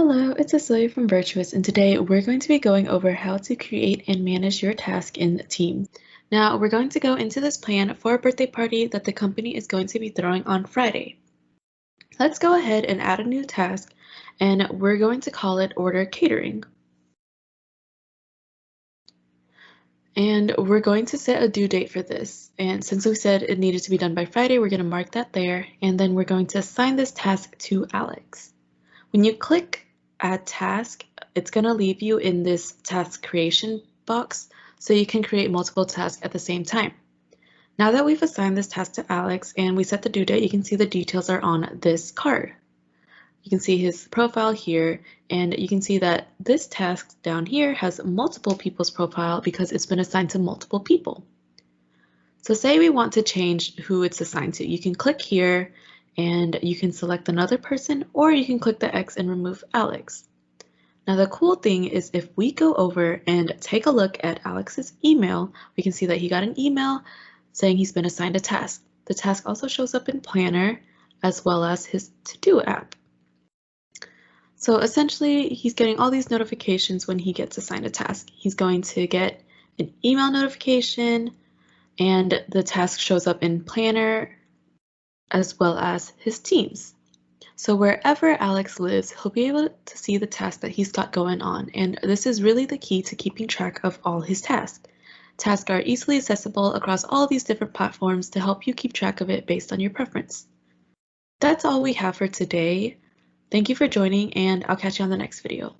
Hello, it's Cecilia from Virtuas, and today we're going to be going over how to create and manage your task in Teams. Now, we're going to go into this plan for a birthday party that the company is going to be throwing on Friday. Let's go ahead and add a new task, and we're going to call it Order Catering. And we're going to set a due date for this. And since we said it needed to be done by Friday, we're going to mark that there, and then we're going to assign this task to Alex. When you click Add Task, it's going to leave you in this task creation box so you can create multiple tasks at the same time. Now that we've assigned this task to Alex and we set the due date, you can see the details are on this card. You can see his profile here, and you can see that this task down here has multiple people's profile because it's been assigned to multiple people. So say we want to change who it's assigned to. You can click here and you can select another person, or you can click the X and remove Alex. Now the cool thing is if we go over and take a look at Alex's email, we can see that he got an email saying he's been assigned a task. The task also shows up in Planner as well as his to-do app. So essentially, he's getting all these notifications when he gets assigned a task. He's going to get an email notification, and the task shows up in Planner as well as his Teams. So wherever Alex lives, he'll be able to see the tasks that he's got going on, and this is really the key to keeping track of all his tasks. Tasks are easily accessible across all these different platforms to help you keep track of it based on your preference. That's all we have for today. Thank you for joining, and I'll catch you on the next video.